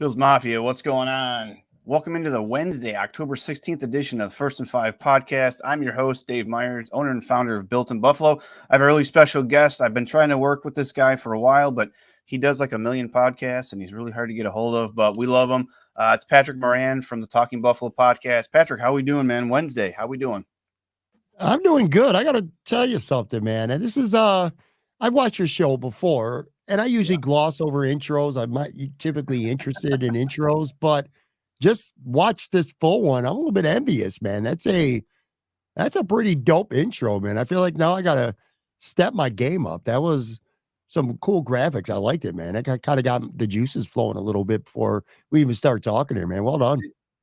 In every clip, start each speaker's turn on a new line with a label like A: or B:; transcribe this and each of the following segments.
A: Bills Mafia, what's going on? Welcome into the Wednesday, October 16th edition of First and Five podcast. I'm your host, Dave Myers, owner and founder of Built in Buffalo. I have a really special guest. I've been trying to work with this guy for a while, but he does like a million podcasts, and he's really hard to get a hold of, but we love him. It's Patrick Moran from the Talking Buffalo podcast. Patrick, how we doing, man? Wednesday, how we doing?
B: I'm doing good. I got to tell you something, man. And this is, I've watched your show before, and I usually gloss over intros. I'm not typically interested in intros, but just watch this full one. I'm a little bit envious, man. That's a pretty dope intro, man. I feel like now I got to step my game up. That was some cool graphics. I liked it, man. I kind of got the juices flowing a little bit before we even start talking here, man. Well done.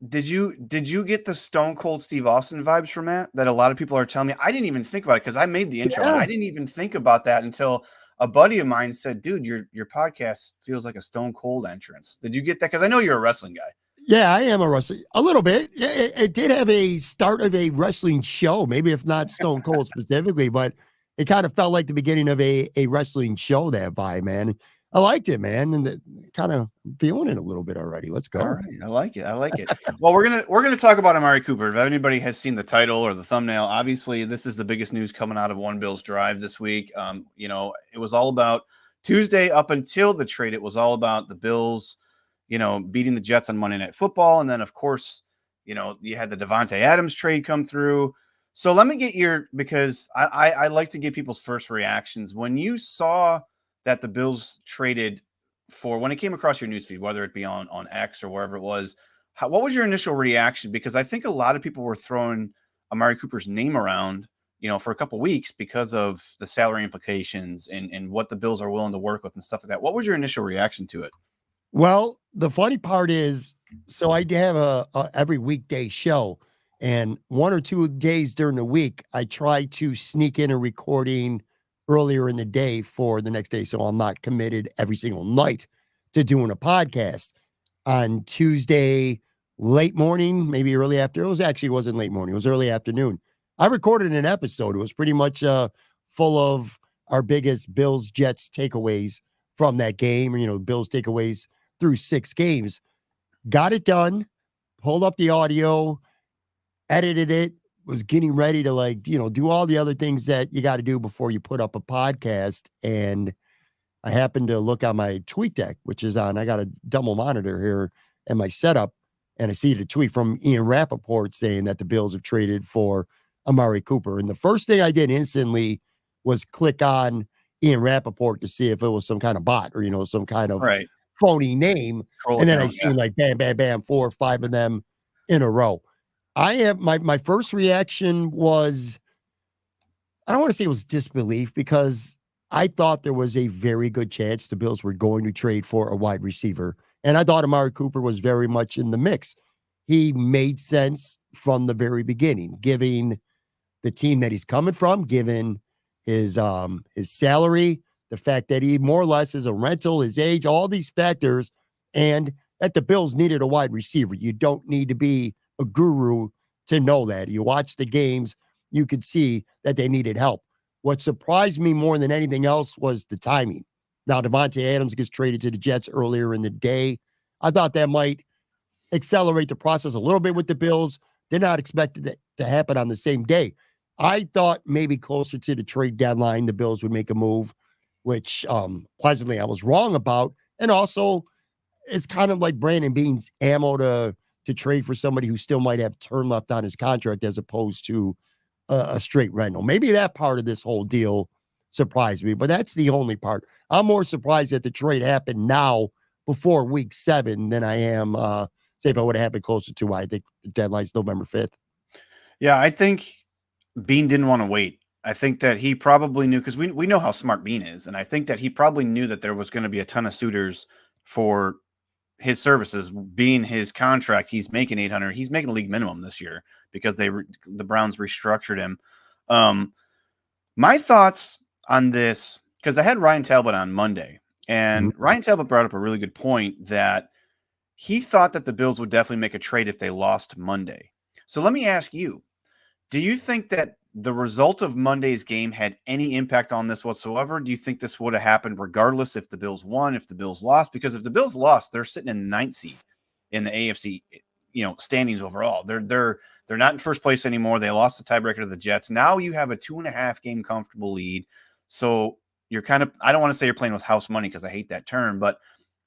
A: Did you get the Stone Cold Steve Austin vibes from that a lot of people are telling me? I didn't even think about it because I made the intro and I didn't even think about that until a buddy of mine said, dude, your podcast feels like a Stone Cold entrance. Did you get that? Because I know you're a wrestling guy.
B: Yeah, I am a wrestler. A little bit. It did have a start of a wrestling show, maybe if not Stone Cold specifically, but it kind of felt like the beginning of a wrestling show that vibe, man. I liked it, man, and kind of feeling it a little bit already. Let's go.
A: All right, I like it. Well, we're gonna talk about Amari Cooper. If anybody has seen the title or the thumbnail, obviously this is the biggest news coming out of One Bills Drive this week. It was all about Tuesday up until the trade. It was all about the Bills, beating the Jets on Monday Night Football, and then of course, you had the Davante Adams trade come through. So let me get because I like to get people's first reactions when you saw that the Bills traded for, when it came across your newsfeed, whether it be on X or wherever it was. What was your initial reaction? Because I think a lot of people were throwing Amari Cooper's name around, for a couple of weeks because of the salary implications and what the Bills are willing to work with and stuff like that. What was your initial reaction to it?
B: Well, the funny part is, so I have a every weekday show, and 1 or 2 days during the week, I try to sneak in a recording earlier in the day for the next day. So I'm not committed every single night to doing a podcast. On Tuesday, late morning, maybe early afternoon. It wasn't late morning. It was early afternoon. I recorded an episode. It was pretty much full of our biggest Bills Jets takeaways from that game. Bills takeaways through 6 games. Got it done, pulled up the audio, edited it, was getting ready to do all the other things that you got to do before you put up a podcast. And I happened to look on my tweet deck, which is on, I got a double monitor here in my setup. And I see the tweet from Ian Rappaport saying that the Bills have traded for Amari Cooper. And the first thing I did instantly was click on Ian Rappaport to see if it was some kind of bot or, some kind of phony name. And then I see bam, bam, bam, 4 or 5 of them in a row. I have my first reaction was, I don't want to say it was disbelief, because I thought there was a very good chance the Bills were going to trade for a wide receiver. And I thought Amari Cooper was very much in the mix. He made sense from the very beginning, given the team that he's coming from, given his salary, the fact that he more or less is a rental, his age, all these factors, and that the Bills needed a wide receiver. You don't need to be a guru to know that. You watch the games, you could see that they needed help. What surprised me more than anything else was the timing. Now, Davante Adams gets traded to the Jets earlier in the day. I thought that might accelerate the process a little bit with the Bills. Did not expect it to happen on the same day. I thought maybe closer to the trade deadline, the Bills would make a move, which pleasantly I was wrong about. And also, it's kind of like Brandon Beane's ammo to trade for somebody who still might have term left on his contract as opposed to a straight rental. Maybe that part of this whole deal surprised me, but that's the only part. I'm more surprised that the trade happened now before week 7 than I am, say, if it would have happened closer to, I think the deadline's November 5th.
A: Yeah, I think Beane didn't want to wait. I think that he probably knew, because we know how smart Beane is, and I think that he probably knew that there was going to be a ton of suitors for his services. Being his contract, he's making $800. He's making a league minimum this year because the Browns restructured him. My thoughts on this, because I had Ryan Talbot on Monday, and Ryan Talbot brought up a really good point that he thought that the Bills would definitely make a trade if they lost Monday. So let me ask you, Do you think that the result of Monday's game had any impact on this whatsoever? Do you think this would have happened regardless if the Bills won, if the Bills lost? Because if the Bills lost, they're sitting in the ninth seed in the AFC, standings overall. They're not in first place anymore. They lost the tiebreaker to the Jets. Now you have a 2.5 game comfortable lead. So you're kind of, I don't want to say you're playing with house money because I hate that term, but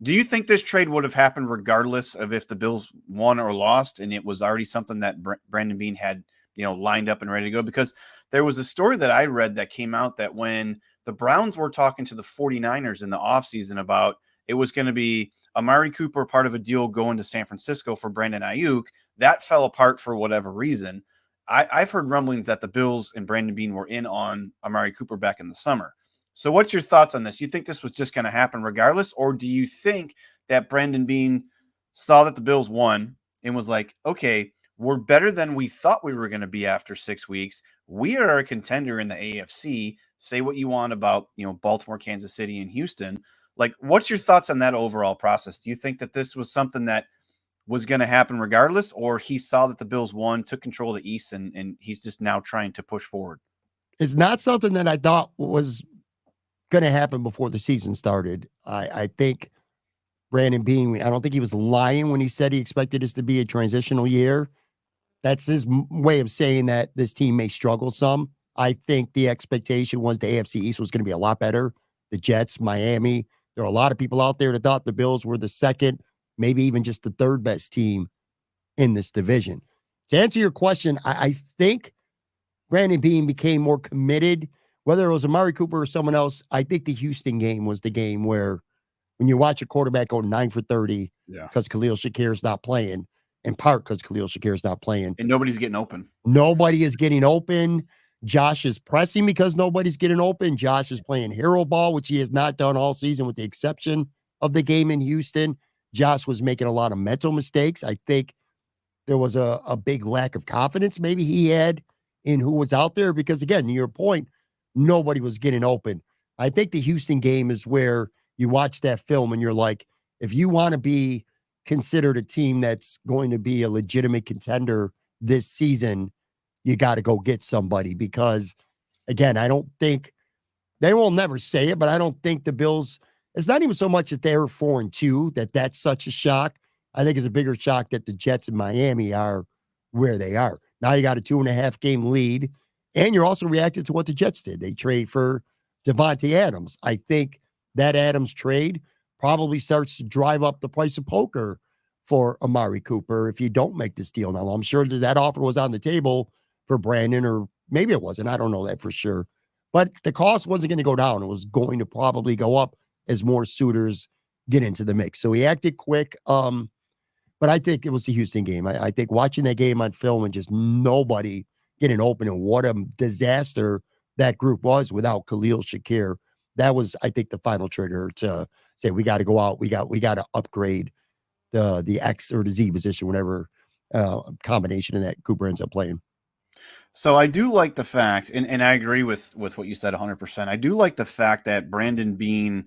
A: do you think this trade would have happened regardless of if the Bills won or lost, and it was already something that Brandon Beane had, lined up and ready to go? Because there was a story that I read that came out that when the Browns were talking to the 49ers in the offseason about it was going to be Amari Cooper part of a deal going to San Francisco for Brandon Ayuk, that fell apart for whatever reason. I've heard rumblings that the Bills and Brandon Beane were in on Amari Cooper back in the summer. So what's your thoughts on this? You think this was just going to happen regardless, or do you think that Brandon Beane saw that the Bills won and was like, okay, we're better than we thought we were going to be after 6 weeks. We are a contender in the AFC. Say what you want about, Baltimore, Kansas City, and Houston. Like, what's your thoughts on that overall process? Do you think that this was something that was going to happen regardless, or he saw that the Bills won, took control of the East, and he's just now trying to push forward?
B: It's not something that I thought was going to happen before the season started. I think Brandon Beane, I don't think he was lying when he said he expected this to be a transitional year. That's his way of saying that this team may struggle some. I think the expectation was the AFC East was going to be a lot better. The Jets, Miami. There are a lot of people out there that thought the Bills were the second, maybe even just the third best team in this division. To answer your question, I think Brandon Beane became more committed, whether it was Amari Cooper or someone else. I think the Houston game was the game where when you watch a quarterback go 9 for 30 because Khalil Shakir is not playing, in part because Khalil Shakir is not playing.
A: And nobody's getting open.
B: Nobody is getting open. Josh is pressing because nobody's getting open. Josh is playing hero ball, which he has not done all season with the exception of the game in Houston. Josh was making a lot of mental mistakes. I think there was a big lack of confidence maybe he had in who was out there because, again, to your point, nobody was getting open. I think the Houston game is where you watch that film and you're like, if you want to be considered a team that's going to be a legitimate contender this season, you got to go get somebody because, again, I don't think they will never say it, but I don't think the Bills, it's not even so much that they're 4-2, that's such a shock. I think it's a bigger shock that the Jets and Miami are where they are. Now you got a 2.5 game lead, and you're also reacting to what the Jets did. They trade for Devontae Adams. I think that Adams trade probably starts to drive up the price of poker for Amari Cooper if you don't make this deal. Now, I'm sure that offer was on the table for Brandon, or maybe it wasn't. I don't know that for sure. But the cost wasn't going to go down. It was going to probably go up as more suitors get into the mix. So he acted quick. But I think it was the Houston game. I think watching that game on film and just nobody getting open and what a disaster that group was without Khalil Shakir. That was, I think, the final trigger to say we got to go out. We got to upgrade the X or the Z position, whatever combination in that Cooper ends up playing.
A: So I do like the fact, and I agree with what you said 100%. I do like the fact that Brandon Beane,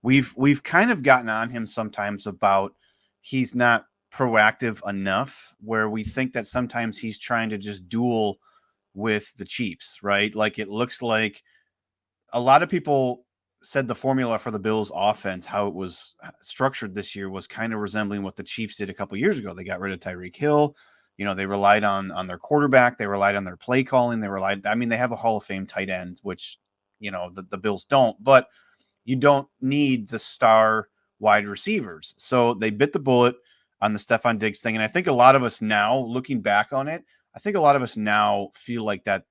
A: we've kind of gotten on him sometimes about he's not proactive enough, where we think that sometimes he's trying to just duel with the Chiefs, right? Like it looks like a lot of people said the formula for the Bills offense, how it was structured this year, was kind of resembling what the Chiefs did a couple years ago. They got rid of Tyreek Hill. They relied on their quarterback. They relied on their play calling. They have a Hall of Fame tight end, which, the Bills don't, but you don't need the star wide receivers. So they bit the bullet on the Stephon Diggs thing. And I think a lot of us now, looking back on it, I think a lot of us now feel like that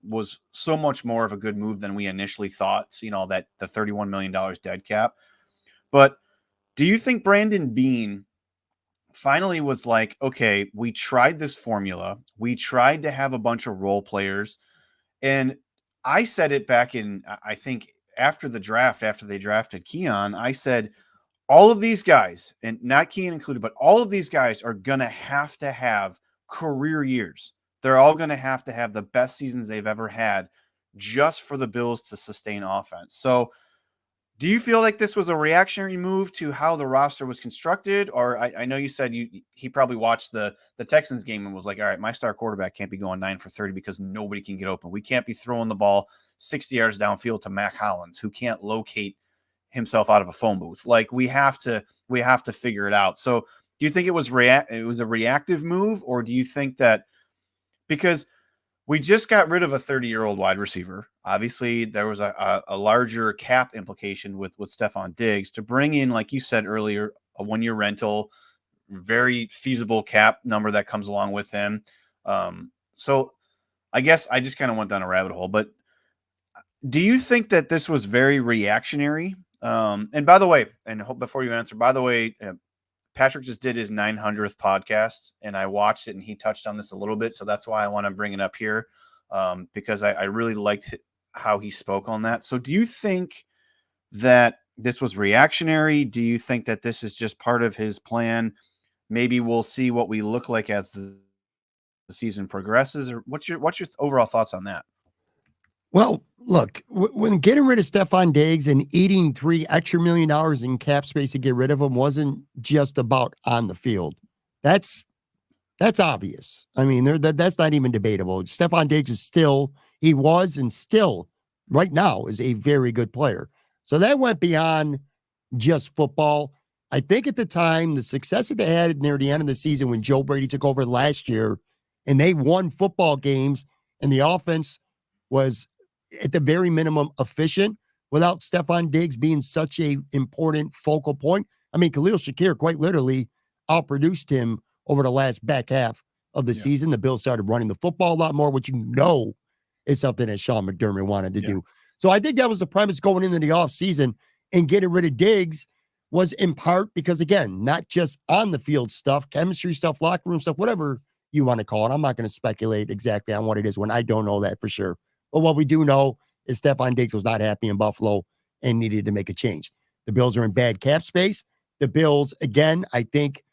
A: was so much more of a good move than we initially thought, that the $31 million dead cap. But do you think Brandon Beane finally was like, okay, we tried this formula. We tried to have a bunch of role players. And I said it back in, I think after the draft, after they drafted Keon, I said, all of these guys, and not Keon included, but all of these guys are going to have career years. They're all going to have the best seasons they've ever had just for the Bills to sustain offense. So Do you feel like this was a reactionary move to how the roster was constructed? Or I know you said he probably watched the Texans game and was like, all right, my star quarterback can't be going 9 for 30 because nobody can get open. We can't be throwing the ball 60 yards downfield to Mac Hollins, who can't locate himself out of a phone booth. Like we have to figure it out. So do you think it was a reactive move, or do you think that because we just got rid of a 30-year-old wide receiver. Obviously, there was a larger cap implication with Stephon Diggs to bring in, like you said earlier, a 1-year rental, very feasible cap number that comes along with him. So I guess I just kind of went down a rabbit hole. But do you think that this was very reactionary? And by the way, before you answer, by the way, Patrick just did his 900th podcast, and I watched it, and he touched on this a little bit. So that's why I want to bring it up here, because I really liked how he spoke on that. So do you think that this was reactionary? Do you think that this is just part of his plan? Maybe we'll see what we look like as the season progresses, or what's your overall thoughts on that?
B: Well, look, when getting rid of Stephon Diggs and eating $3 extra million in cap space to get rid of him wasn't just about on the field. That's obvious. I mean, that's not even debatable. Stephon Diggs he was and still right now is a very good player. So that went beyond just football. I think at the time, the success that they had near the end of the season when Joe Brady took over last year and they won football games and the offense was at the very minimum efficient without Stephon Diggs being such a important focal point. I mean, Khalil Shakir quite literally outproduced him over the last back half of the season. The Bills started running the football a lot more, which is something that Sean McDermott wanted to do. So I think that was the premise going into the offseason, and getting rid of Diggs was in part because, again, not just on the field stuff, chemistry stuff, locker room stuff, whatever you want to call it. I'm not going to speculate exactly on what it is when I don't know that for sure. But what we do know is Stephon Diggs was not happy in Buffalo and needed to make a change. The Bills are in bad cap space. The Bills, again, I think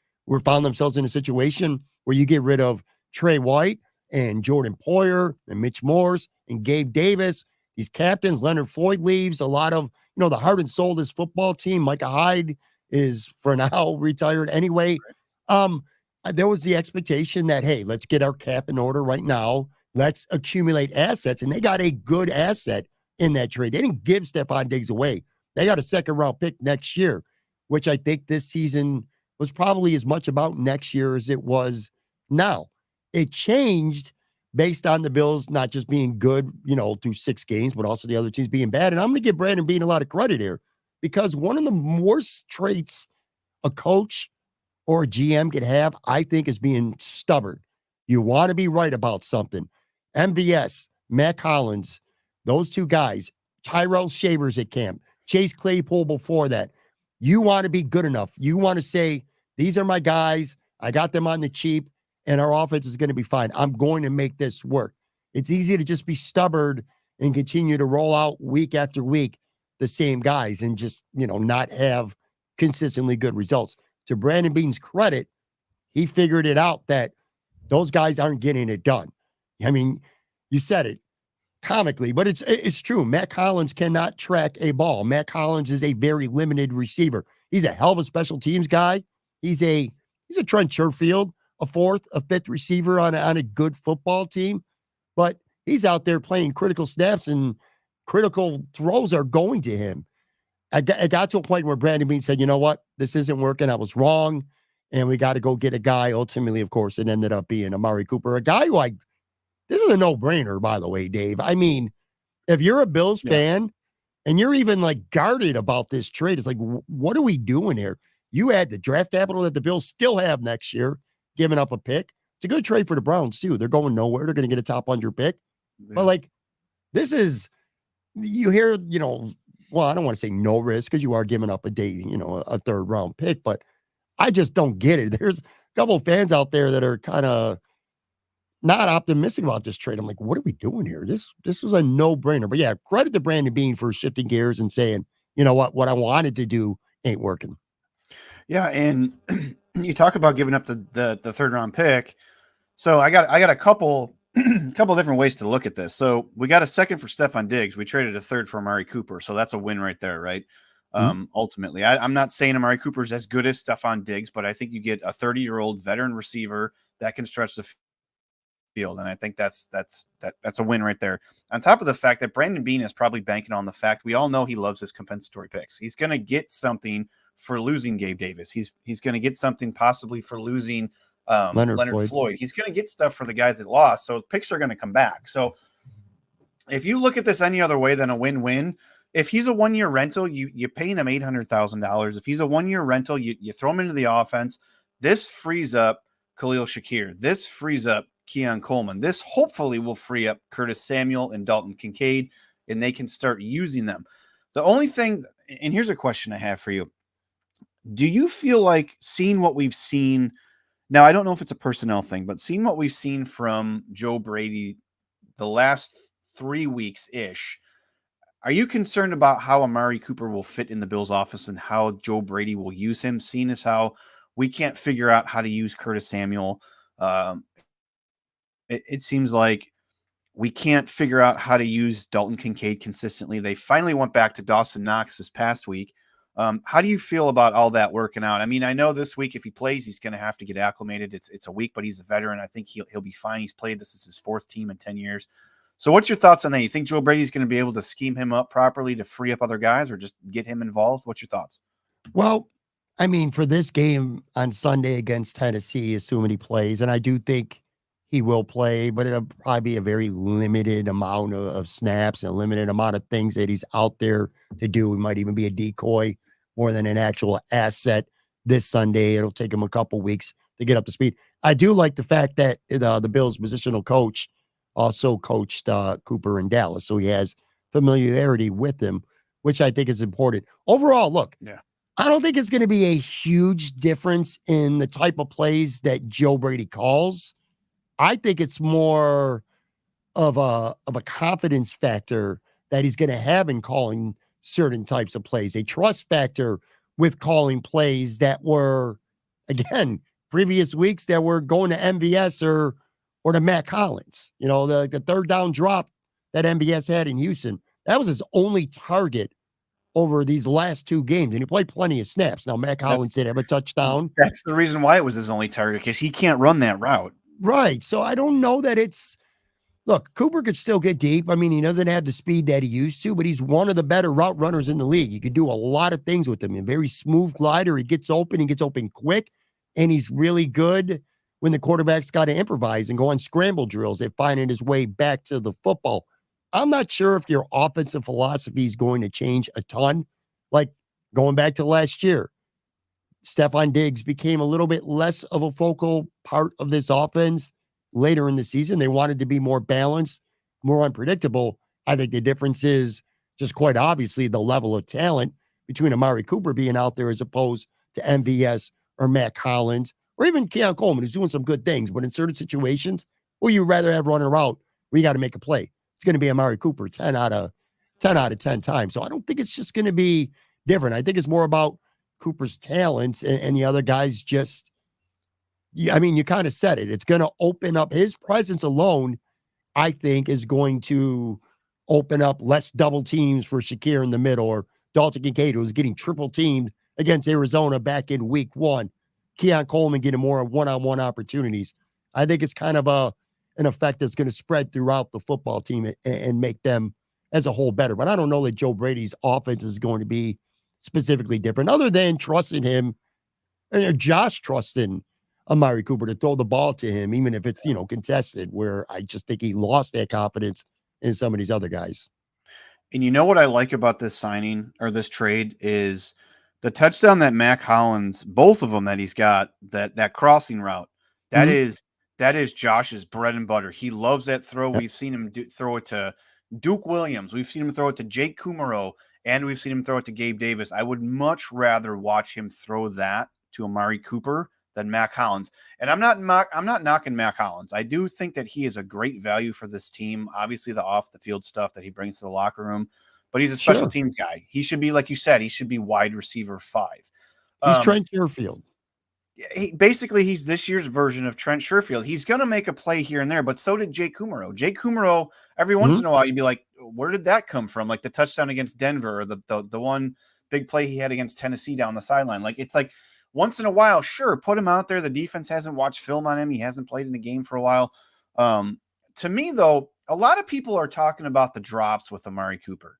B: found themselves in a situation where you get rid of Trey White and Jordan Poyer and Mitch Morse and Gabe Davis. These captains, Leonard Floyd leaves. A lot of, the heart and soul of this football team. Micah Hyde is for now retired anyway. There was the expectation that, hey, let's get our cap in order right now. Let's accumulate assets. And they got a good asset in that trade. They didn't give Stephon Diggs away. They got a second-round pick next year, which I think this season was probably as much about next year as it was now. It changed based on the Bills not just being good, through 6 games, but also the other teams being bad. And I'm going to give Brandon Beane a lot of credit here, because one of the worst traits a coach or a GM could have, I think, is being stubborn. You want to be right about something. MVS, Matt Collins, those 2 guys, Tyrell Shavers at camp, Chase Claypool before that. You want to be good enough. You want to say, these are my guys. I got them on the cheap, and our offense is going to be fine. I'm going to make this work. It's easy to just be stubborn and continue to roll out week after week the same guys and just, not have consistently good results. To Brandon Beane's credit, he figured it out that those guys aren't getting it done. I mean, you said it comically, but it's true. Matt Collins cannot track a ball. Matt Collins is a very limited receiver. He's a hell of a special teams guy. He's a Trent Sherfield, a 4th, a 5th receiver on a good football team, but he's out there playing critical snaps and critical throws are going to him. I got to a point where Brandon Beane said, you know what, this isn't working. I was wrong. And we got to go get a guy. Ultimately, of course, it ended up being Amari Cooper, a guy who this is a no-brainer, by the way, Dave. I mean, if you're a Bills fan and you're even guarded about this trade, it's like, what are we doing here? You add the draft capital that the Bills still have next year, giving up a pick. It's a good trade for the Browns, too. They're going nowhere. They're going to get a top 100 pick. Yeah. But this is, you hear, well, I don't want to say no risk because you are giving up a 3rd round pick, but I just don't get it. There's a couple of fans out there that are kind of not optimistic about this trade. I'm like, what are we doing here? This is a no-brainer. But yeah, credit to Brandon Beane for shifting gears and saying, you know what I wanted to do ain't working.
A: Yeah, and you talk about giving up the 3rd round pick. So I got a couple different ways to look at this. So we got a 2nd for Stephon Diggs. We traded a 3rd for Amari Cooper. So that's a win right there, right? Ultimately, I'm not saying Amari Cooper is as good as Stephon Diggs, but I think you get a 30-year-old veteran receiver that can stretch the field, and I think that's a win right there. On top of the fact that Brandon Beane is probably banking on the fact we all know he loves his compensatory picks. He's going to get something for losing Gabe Davis. He's going to get something possibly for losing Leonard Floyd. He's going to get stuff for the guys that lost. So picks are going to come back. So if you look at this any other way than a win-win, if he's a 1-year rental, you're paying him $800,000. If he's a 1-year rental, you throw him into the offense. This frees up Khalil Shakir. This frees up Keon Coleman. This hopefully will free up Curtis Samuel and Dalton Kincaid, and they can start using them. The only thing, and here's a question I have for you. Do you feel like seeing what we've seen now, I don't know if it's a personnel thing, but seeing what we've seen from Joe Brady the last 3 weeks-ish, are you concerned about how Amari Cooper will fit in the Bills' office and how Joe Brady will use him, seeing as how we can't figure out how to use Curtis Samuel? It seems like we can't figure out how to use Dalton Kincaid consistently. They finally went back to Dawson Knox this past week. How do you feel about all that working out? I mean, I know this week if he plays, he's going to have to get acclimated. It's a week, but he's a veteran. I think he'll be fine. He's played. This is his 4th team in 10 years. So what's your thoughts on that? You think Joe Brady's going to be able to scheme him up properly to free up other guys or just get him involved? What's your thoughts?
B: Well, I mean, for this game on Sunday against Tennessee, assuming he plays, and I do think he will play, but it'll probably be a very limited amount of snaps and a limited amount of things that he's out there to do. He might even be a decoy more than an actual asset this Sunday. It'll take him a couple weeks to get up to speed. I do like the fact that the Bills' positional coach also coached Cooper in Dallas, so he has familiarity with him, which I think is important. Overall, look, I don't think it's going to be a huge difference in the type of plays that Joe Brady calls. I think it's more of a confidence factor that he's going to have in calling certain types of plays, a trust factor with calling plays that were, again, previous weeks that were going to MVS or to Matt Collins. You know, the third down drop that MVS had in Houston, that was his only target over these last 2 games, and he played plenty of snaps. Now, Matt Collins did have a touchdown.
A: That's the reason why it was his only target, because he can't run that route.
B: Right. So I don't know that it's look, Cooper could still get deep. I mean, he doesn't have the speed that he used to, but he's one of the better route runners in the league. You could do a lot of things with him. A very smooth glider. He gets open quick, and he's really good when the quarterback's got to improvise and go on scramble drills and finding his way back to the football. I'm not sure if your offensive philosophy is going to change a ton. Like going back to last year, Stephon Diggs became a little bit less of a focal part of this offense later in the season. They wanted to be more balanced, more unpredictable. I think the difference is just quite obviously the level of talent between Amari Cooper being out there as opposed to MVS or Matt Collins or even Keon Coleman, who's doing some good things. But in certain situations, who you'd rather have running a route where you got to make a play, it's going to be Amari Cooper 10 out of 10 times. So I don't think it's just going to be different. I think it's more about Cooper's talents and the other guys just, I mean, you kind of said it. It's going to open up his presence alone, I think, is going to open up less double teams for Shakir in the middle or Dalton Kincaid, who's getting triple teamed against Arizona back in week 1. Keon Coleman getting more one-on-one opportunities. I think it's kind of an effect that's going to spread throughout the football team and make them as a whole better. But I don't know that Joe Brady's offense is going to be specifically different other than trusting him and Josh trusting Amari Cooper to throw the ball to him, even if it's, contested, where I just think he lost that confidence in some of these other guys.
A: And you know what I like about this signing or this trade is the touchdown that Mac Hollins, both of them that he's got, that crossing route, that is Josh's bread and butter. He loves that throw. We've seen him throw it to Duke Williams. We've seen him throw it to Jake Kumaro, and we've seen him throw it to Gabe Davis. I would much rather watch him throw that to Amari Cooper than Mac Hollins. And I'm not knocking Mac Hollins. I do think that he is a great value for this team. Obviously, the off the field stuff that he brings to the locker room, but he's a special teams guy. He should be, like you said, he should be wide receiver 5.
B: He's Trent Sherfield.
A: He's this year's version of Trent Sherfield. He's going to make a play here and there, but so did Jake Kumaro. Jake Kumaro, every once in a while, you'd be like, where did that come from? Like the touchdown against Denver or the one big play he had against Tennessee down the sideline. Like, it's like once in a while, sure, put him out there. The defense hasn't watched film on him. He hasn't played in a game for a while. To me, though, a lot of people are talking about the drops with Amari Cooper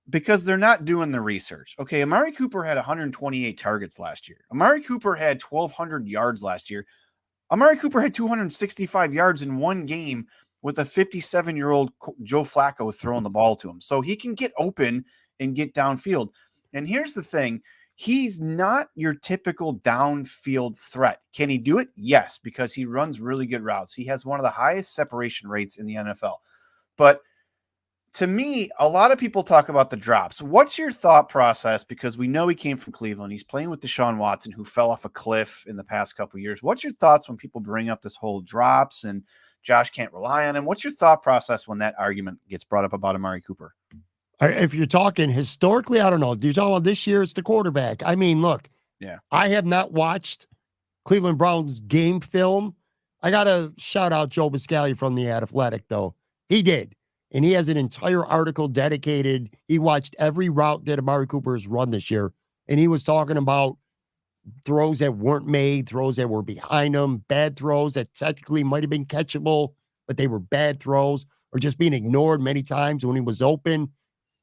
A: because they're not doing the research. Okay, Amari Cooper had 128 targets last year. Amari Cooper had 1,200 yards last year. Amari Cooper had 265 yards in one game with a 57-year-old Joe Flacco throwing the ball to him. So he can get open and get downfield. And here's the thing. He's not your typical downfield threat. Can he do it? Yes, because he runs really good routes. He has one of the highest separation rates in the NFL. But to me, a lot of people talk about the drops. What's your thought process? Because we know he came from Cleveland. He's playing with Deshaun Watson, who fell off a cliff in the past couple of years. What's your thoughts when people bring up this whole drops and Josh can't rely on him? What's your thought process when that argument gets brought up about Amari Cooper?
B: If you're talking historically, I don't know. Do you talk about this year? It's the quarterback. I mean, look, I have not watched Cleveland Browns game film. I got to shout out Joe Biscaglia from The Athletic, though. He did. And he has an entire article dedicated. He watched every route that Amari Cooper has run this year. And he was talking about throws that weren't made, throws that were behind him, bad throws that technically might have been catchable, but they were bad throws or just being ignored many times when he was open.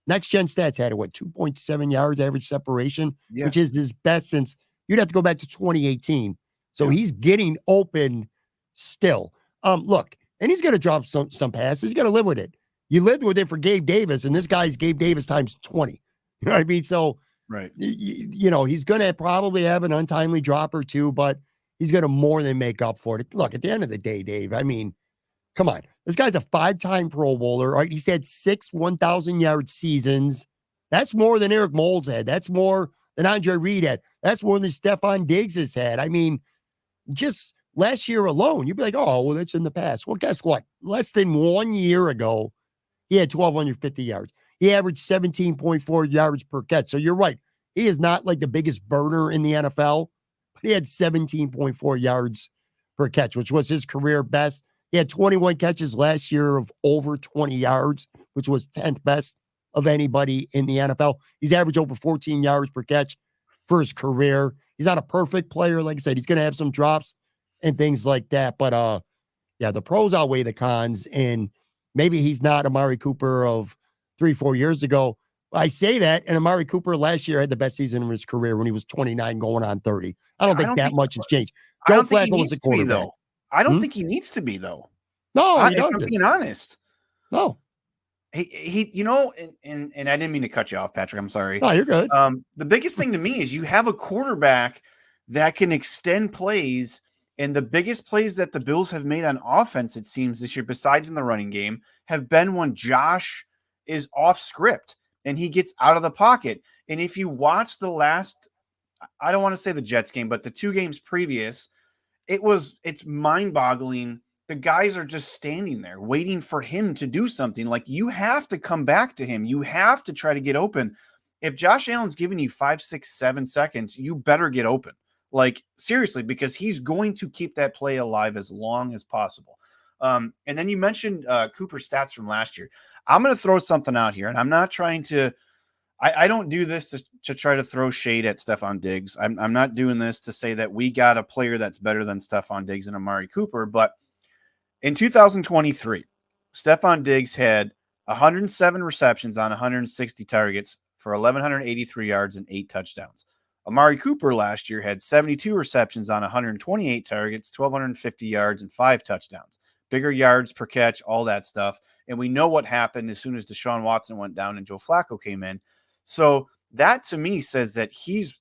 B: Next Gen Stats had it, 2.7 yards average separation, which is his best since you'd have to go back to 2018. So he's getting open still. Look, and he's going to drop some passes. He's going to live with it. You lived with it for Gabe Davis, and this guy's Gabe Davis times 20. You know what I mean? So,
A: right.
B: You know, he's going to probably have an untimely drop or two, but he's going to more than make up for it. Look, at the end of the day, Dave, I mean, come on. This guy's a 5-time Pro Bowler, right? He's had 6 1,000-yard seasons. That's more than Eric Moulds had. That's more than Andre Reed had. That's more than Stephon Diggs has had. I mean, just last year alone, you'd be like, oh, well, that's in the past. Well, guess what? Less than 1 year ago, he had 1,250 yards. He averaged 17.4 yards per catch. So you're right. He is not like the biggest burner in the NFL, but he had 17.4 yards per catch, which was his career best. He had 21 catches last year of over 20 yards, which was 10th best of anybody in the NFL. He's averaged over 14 yards per catch for his career. He's not a perfect player. Like I said, he's going to have some drops and things like that. But the pros outweigh the cons. And maybe he's not Amari Cooper of 3-4 years ago. I say that, and Amari Cooper last year had the best season of his career when he was 29 going on 30. I don't think much has changed. Joe Flacco was a quarterback.
A: I don't think he needs to be, though.
B: No, he
A: if
B: doesn't.
A: I'm being honest.
B: No.
A: He you know, and I didn't mean to cut you off, Patrick. I'm sorry.
B: No, you're good.
A: The biggest thing to me is you have a quarterback that can extend plays, and the biggest plays that the Bills have made on offense, it seems, this year, besides in the running game, have been when Josh is off script and he gets out of the pocket. And if you watch the last, I don't want to say the Jets game, but the 2 games previous, it's mind-boggling. The guys are just standing there waiting for him to do something. Like, you have to come back to him. You have to try to get open. If Josh Allen's giving you 5, 6, 7 seconds, you better get open. Like, seriously, because he's going to keep that play alive as long as possible. And then you mentioned Cooper's stats from last year. I'm going to throw something out here, and I'm not trying to I don't do this to try to throw shade at Stephon Diggs. I'm not doing this to say that we got a player that's better than Stephon Diggs and Amari Cooper, but in 2023, Stephon Diggs had 107 receptions on 160 targets for 1,183 yards and 8 touchdowns. Amari Cooper last year had 72 receptions on 128 targets, 1,250 yards, and 5 touchdowns. Bigger yards per catch, all that stuff. And we know what happened as soon as Deshaun Watson went down and Joe Flacco came in. So that to me says that he's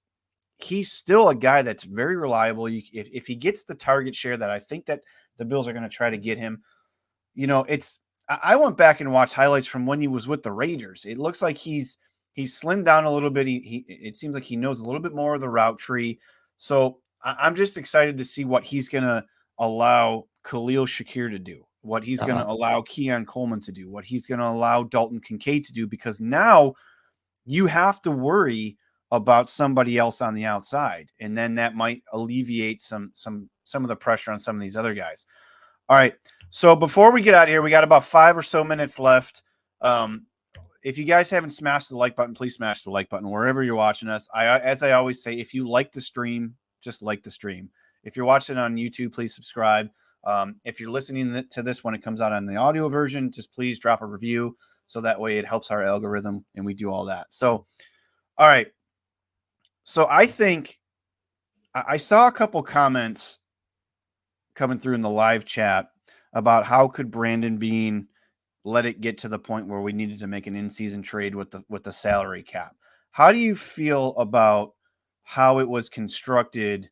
A: still a guy that's very reliable. If he gets the target share that I think that the Bills are going to try to get him, you know, I went back and watched highlights from when he was with the Raiders. It looks like he's slimmed down a little bit. It seems like he knows a little bit more of the route tree. So I'm just excited to see what he's going to allow Khalil Shakir to do, what he's going to allow Keon Coleman to do, what he's going to allow Dalton Kincaid to do, because now you have to worry about somebody else on the outside. And then that might alleviate some of the pressure on some of these other guys. All right. So before we get out of here, we got about 5 or so minutes left. if you guys haven't smashed the like button, please smash the like button wherever you're watching us. As I always say, if you like the stream, just like the stream. If you're watching on YouTube, please subscribe. If you're listening to this when it comes out on the audio version, just please drop a review. So that way it helps our algorithm and we do all that. So, all right. So I think I saw a couple comments coming through in the live chat about how could Brandon Beane let it get to the point where we needed to make an in-season trade with the salary cap. How do you feel about how it was constructed,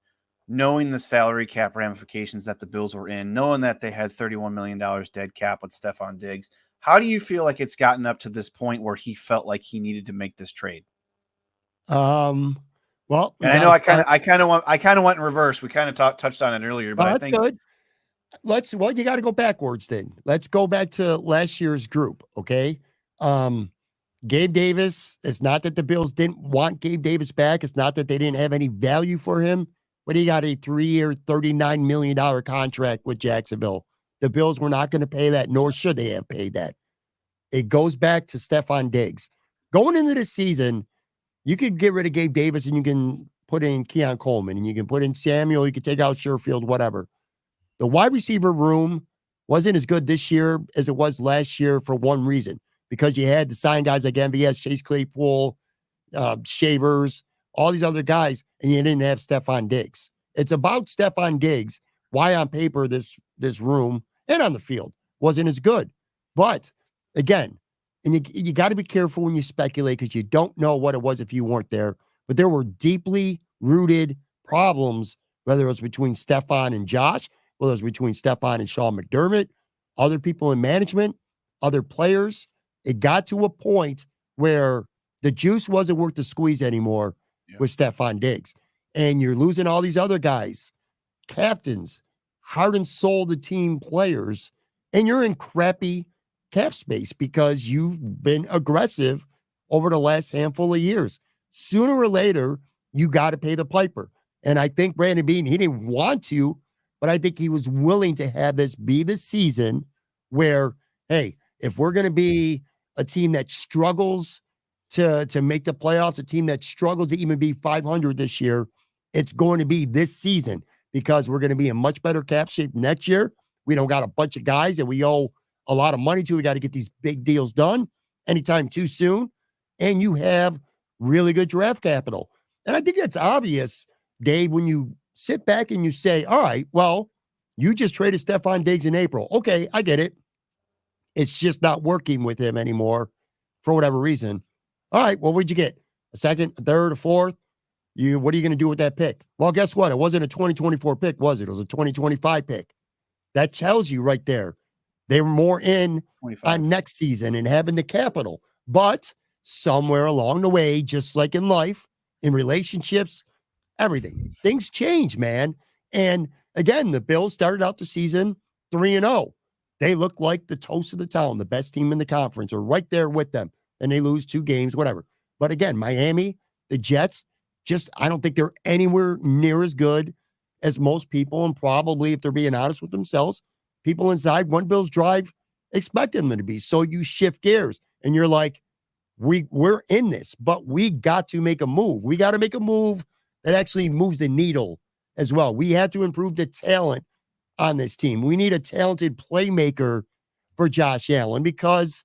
A: knowing the salary cap ramifications that the Bills were in, knowing that they had $31 million dead cap with Stephon Diggs? How do you feel like it's gotten up to this point where he felt like he needed to make this trade?
B: Well,
A: And I know I kind of went in reverse. We kind of touched on it earlier, but I think
B: good. You got to go backwards then. Let's go back to last year's group. Okay. Gabe Davis, it's not that the Bills didn't want Gabe Davis back. It's not that they didn't have any value for him, but he got a 3-year, $39 million contract with Jacksonville. The Bills were not going to pay that, nor should they have paid that. It goes back to Stephon Diggs. Going into the season, you could get rid of Gabe Davis and you can put in Keon Coleman and you can put in Samuel. You could take out Sherfield, whatever. The wide receiver room wasn't as good this year as it was last year for one reason, because you had to sign guys like MVS, Chase Claypool, Shavers, all these other guys, and you didn't have Stephon Diggs. It's about Stephon Diggs, why on paper this room and on the field wasn't as good. But again, and you got to be careful when you speculate because you don't know what it was if you weren't there. But there were deeply rooted problems, whether it was between Stephon and Josh, whether it was between Stephon and Sean McDermott, other people in management, other players. It got to a point where the juice wasn't worth the squeeze anymore with Stephon Diggs. And you're losing all these other guys, captains, heart and soul the team players, and you're in crappy cap space because you've been aggressive over the last handful of years. Sooner or later, you got to pay the piper. And I think Brandon Beane, he didn't want to, but I think he was willing to have this be the season where, hey, if we're going to be a team that struggles to make the playoffs, a team that struggles to even be 500 this year, it's going to be this season because we're going to be in much better cap shape next year. We don't got a bunch of guys that we owe a lot of money to. We got to get these big deals done anytime too soon. And you have really good draft capital. And I think that's obvious, Dave, when you sit back and you say, all right, well, you just traded Stephon Diggs in April. Okay, I get it. It's just not working with him anymore for whatever reason. All right, well, what'd you get? A second, a third, a fourth? What are you going to do with that pick? Well, guess what? It wasn't a 2024 pick, was it? It was a 2025 pick. That tells you right there. They were more in 25 on next season and having the capital. But somewhere along the way, just like in life, in relationships, everything, things change, man. And again, the Bills started out the season 3-0. They look like the toast of the town, the best team in the conference, or right there with them. And they lose 2 games, whatever. But again, Miami, the Jets, I don't think they're anywhere near as good as most people. And probably, if they're being honest with themselves, people inside One Bills Drive expect them to be. So you shift gears and you're like, we're in this, but we got to make a move. We got to make a move that actually moves the needle as well. We have to improve the talent on this team. We need a talented playmaker for Josh Allen because,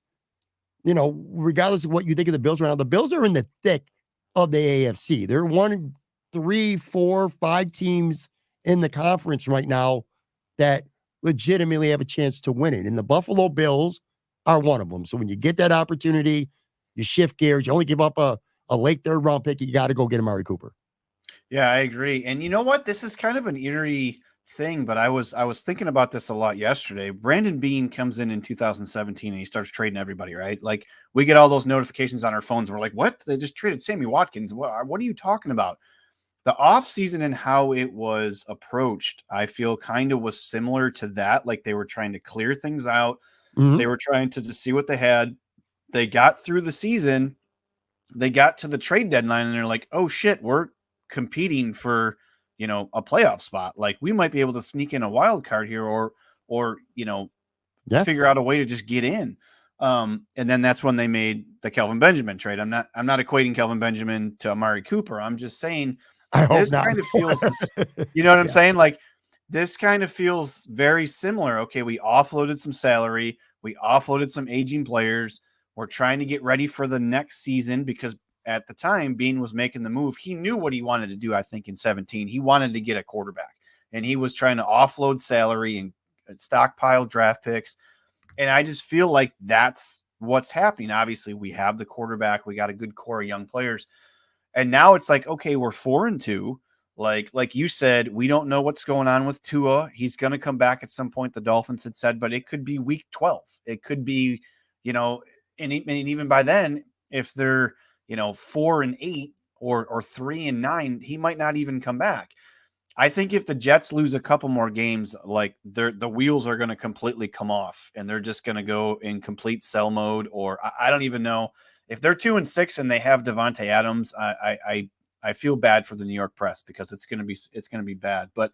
B: regardless of what you think of the Bills right now, the Bills are in the thick of the AFC. They're 1, 3, 4, 5 teams in the conference right now that legitimately have a chance to win it. And the Buffalo Bills are one of them. So when you get that opportunity, you shift gears, you only give up a late 3rd round pick, you got to go get Amari Cooper.
A: Yeah, I agree. And you know what? This is kind of an eerie thing, but I was thinking about this a lot yesterday. Brandon Beane comes in 2017 and he starts trading everybody, right? Like we get all those notifications on our phones. We're like, what? They just traded Sammy Watkins. What are you talking about? The offseason and how it was approached, I feel kind of was similar to that. Like they were trying to clear things out. Mm-hmm. They were trying to just see what they had. They got through the season. They got to the trade deadline and they're like, oh shit, we're competing for, a playoff spot. Like we might be able to sneak in a wild card here or figure out a way to just get in. And then that's when they made the Kelvin Benjamin trade. I'm not equating Kelvin Benjamin to Amari Cooper. I'm just saying
B: I hope
A: this
B: not.
A: kind of feels this, you know what I'm
B: Yeah.
A: saying? Like this kind of feels very similar. Okay, we offloaded some salary, we offloaded some aging players. We're trying to get ready for the next season because at the time Bean was making the move. He knew what he wanted to do, I think, in 17. He wanted to get a quarterback and he was trying to offload salary and stockpile draft picks. And I just feel like that's what's happening. Obviously, we have the quarterback, we got a good core of young players. And now it's like, okay, we're 4-2. Like you said, we don't know what's going on with Tua. He's going to come back at some point, the Dolphins had said, but it could be week 12. It could be, and even by then, if they're, 4-8 or 3-9, he might not even come back. I think if the Jets lose a couple more games, like the wheels are going to completely come off and they're just going to go in complete sell mode, or I don't even know if they're 2-6 and they have Devontae Adams. I feel bad for the New York press because it's going to be bad. But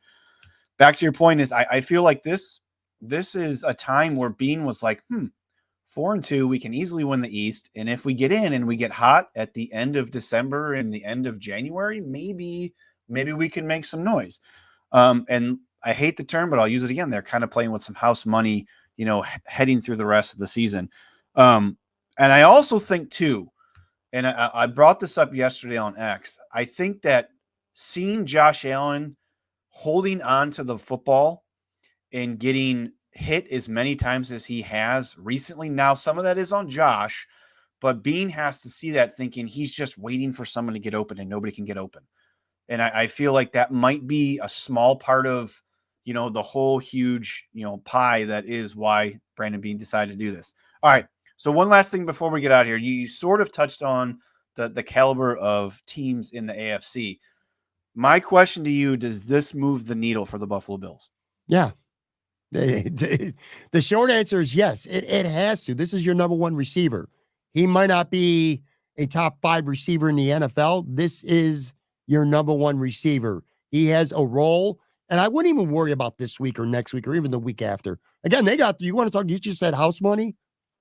A: back to your point is I feel like this is a time where Bean was like, 4-2, we can easily win the East. And if we get in and we get hot at the end of December and the end of January, maybe we can make some noise. And I hate the term, but I'll use it again. They're kind of playing with some house money, heading through the rest of the season. And I also think too, and I brought this up yesterday on X, I think that seeing Josh Allen holding on to the football and getting hit as many times as he has recently. Now, some of that is on Josh, but Bean has to see that thinking he's just waiting for someone to get open and nobody can get open. And I feel like that might be a small part of, the whole huge, pie that is why Brandon Bean decided to do this. All right. So one last thing before we get out of here, you sort of touched on the caliber of teams in the AFC. My question to you, does this move the needle for the Buffalo Bills?
B: Yeah. The short answer is yes, it has to. This is your number one receiver. He might not be a top 5 receiver in the NFL. This is your number one receiver. He has a role, and I wouldn't even worry about this week or next week or even the week after. Again, you want to talk, you just said house money.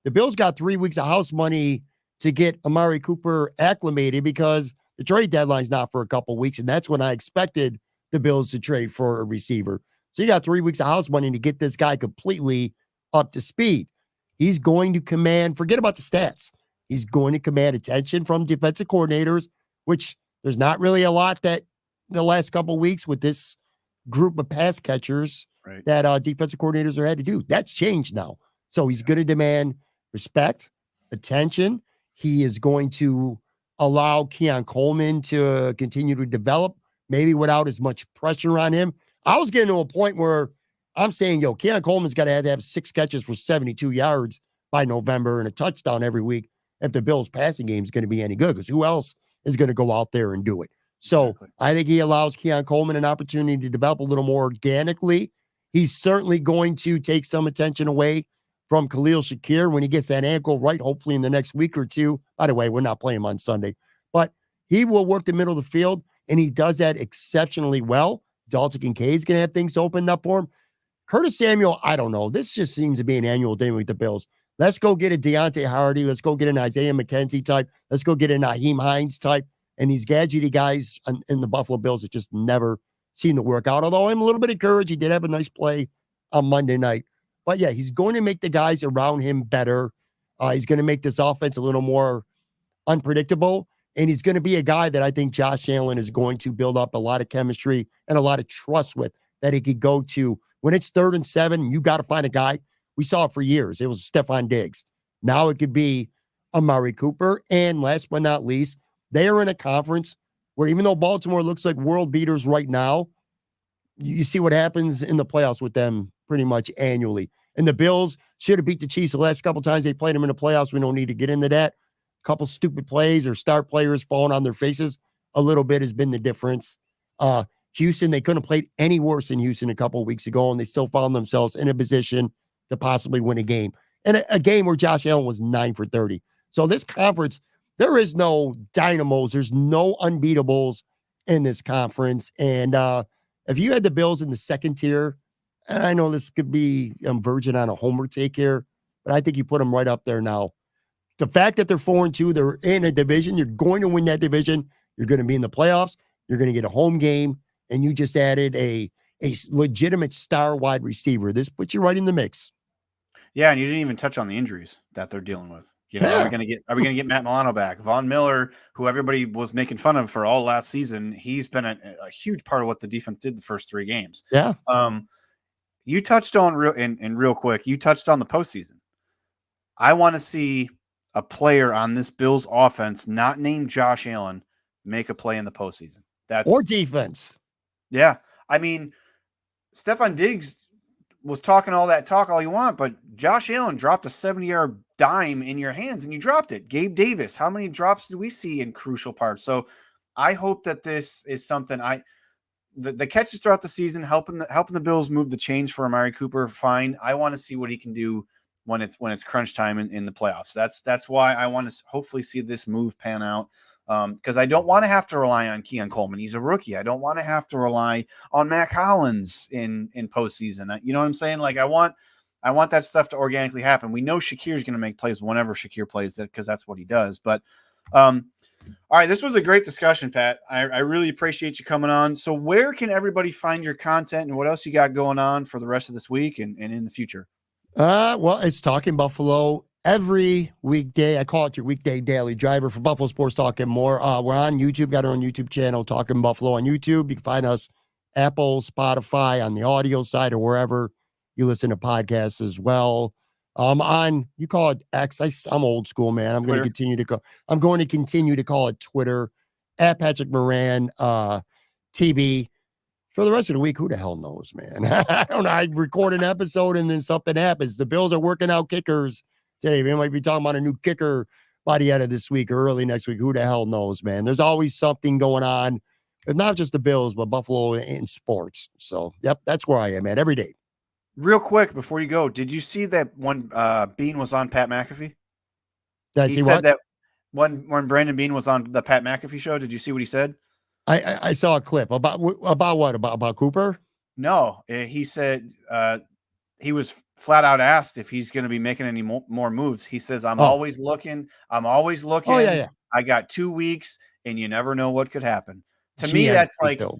B: The Bills got 3 weeks of house money to get Amari Cooper acclimated because the trade deadline's not for a couple weeks, and that's when I expected the Bills to trade for a receiver. So you got 3 weeks of house money to get this guy completely up to speed. He's going to command, forget about the stats. He's going to command attention from defensive coordinators, which there's not really a lot that the last couple of weeks with this group of pass catchers
A: right,
B: that defensive coordinators are had to do. That's changed now. So he's going to demand respect, attention. He is going to allow Keon Coleman to continue to develop, maybe without as much pressure on him. I was getting to a point where I'm saying, Keon Coleman's got to have 6 catches for 72 yards by November and a touchdown every week if the Bills' passing game is going to be any good, because who else is going to go out there and do it? So exactly. I think he allows Keon Coleman an opportunity to develop a little more organically. He's certainly going to take some attention away from Khalil Shakir when he gets that ankle right, hopefully in the next week or two. By the way, we're not playing him on Sunday. But he will work the middle of the field, and he does that exceptionally well. Dalton Kincaid's going to have things opened up for him. Curtis Samuel, I don't know. This just seems to be an annual thing with the Bills. Let's go get a Deontay Hardy. Let's go get an Isaiah McKenzie type. Let's go get a Naheem Hines type. And these gadgety guys in the Buffalo Bills that just never seem to work out. Although I'm a little bit encouraged. He did have a nice play on Monday night. But yeah, he's going to make the guys around him better. He's going to make this offense a little more unpredictable. And he's going to be a guy that I think Josh Allen is going to build up a lot of chemistry and a lot of trust with, that he could go to. When it's 3rd and 7, you got to find a guy. We saw it for years. It was Stephon Diggs. Now it could be Amari Cooper. And last but not least, they are in a conference where even though Baltimore looks like world beaters right now, you see what happens in the playoffs with them pretty much annually. And the Bills should have beat the Chiefs the last couple times they played them in the playoffs. We don't need to get into that. Couple stupid plays or star players falling on their faces a little bit has been the difference. Houston, they couldn't have played any worse than Houston a couple of weeks ago, and they still found themselves in a position to possibly win a game. And a game where Josh Allen was 9 for 30. So this conference, there is no dynamos. There's no unbeatables in this conference. And if you had the Bills in the second tier, and I know this could be, I'm verging on a homer take here, but I think you put them right up there now. The fact that they're 4-2, they're in a division. You're going to win that division. You're going to be in the playoffs. You're going to get a home game, and you just added a legitimate star wide receiver. This puts you right in the mix.
A: Yeah, and you didn't even touch on the injuries that they're dealing with. You know,
B: Yeah.
A: are we gonna get Matt Milano back? Von Miller, who everybody was making fun of for all last season, he's been a huge part of what the defense did the first 3 games.
B: Yeah.
A: You touched on real quick. You touched on the postseason. I want to see a player on this Bills offense, not named Josh Allen, make a play in the postseason.
B: Or defense.
A: Yeah. I mean, Stephon Diggs was talking all that talk all you want, but Josh Allen dropped a 70-yard dime in your hands and you dropped it. Gabe Davis, how many drops did we see in crucial parts? So I hope that this is something the catches throughout the season, helping the Bills move the change for Amari Cooper. Fine. I want to see what he can do when it's crunch time in the playoffs. That's why I want to hopefully see this move pan out. Because I don't want to have to rely on Keon Coleman. He's a rookie. I don't want to have to rely on Matt Collins in postseason. You know what I'm saying? Like I want that stuff to organically happen. We know Shakir's going to make plays whenever Shakir plays that because that's what he does. But all right, this was a great discussion, Pat. I really appreciate you coming on. So where can everybody find your content and what else you got going on for the rest of this week and in the future?
B: Well, it's Talking Buffalo every weekday. I call it your weekday daily driver for Buffalo Sports Talk and more. We're on YouTube, got our own YouTube channel, Talking Buffalo on YouTube. You can find us Apple, Spotify on the audio side or wherever you listen to podcasts as well. You call it X. I'm old school, man. I'm going to continue to call it Twitter at Patrick Moran, TB. For the rest of the week, who the hell knows, man? I don't know. I record an episode and then something happens. The Bills are working out kickers today. We might be talking about a new kicker by the end of this week or early next week. Who the hell knows, man? There's always something going on. But not just the Bills, but Buffalo in sports. So, yep, that's where I am at every day.
A: Real quick before you go, did you see that when Bean was on Pat McAfee?
B: He said
A: that when Brandon Bean was on the Pat McAfee show. Did you see what he said?
B: I saw a clip about what? About Cooper?
A: No, he said he was flat out asked if he's going to be making any more moves. He says, I'm always looking. Oh,
B: yeah.
A: I got 2 weeks and you never know what could happen. To me,
B: GM
A: that's like,
B: though.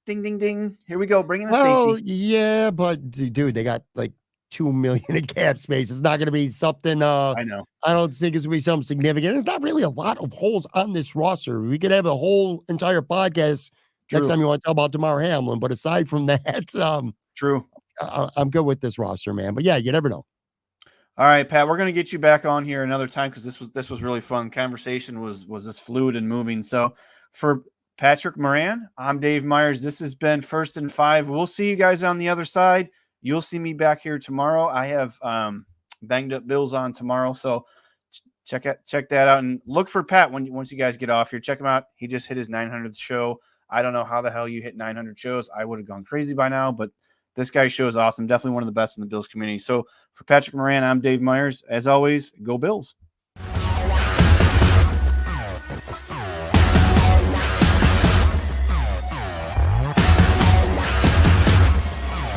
A: ding, ding, ding. Here we go. Bringing a safety.
B: Yeah, but dude, they got like $2 million in cap space. It's not going to be something.
A: I know.
B: I don't think it's going to be something significant. There's not really a lot of holes on this roster. We could have a whole entire podcast next time you want to talk about Damar Hamlin. But aside from that,
A: true.
B: I'm good with this roster, man. But yeah, you never know.
A: All right, Pat, we're going to get you back on here another time because this was really fun. Conversation was this fluid and moving. So for Patrick Moran, I'm Dave Myers. This has been First and Five. We'll see you guys on the other side. You'll see me back here tomorrow. I have banged up Bills on tomorrow, so check that out and look for Pat once you guys get off here. Check him out. He just hit his 900th show. I don't know how the hell you hit 900 shows. I would have gone crazy by now, but this guy's show is awesome. Definitely one of the best in the Bills community. So for Patrick Moran, I'm Dave Myers. As always, go Bills.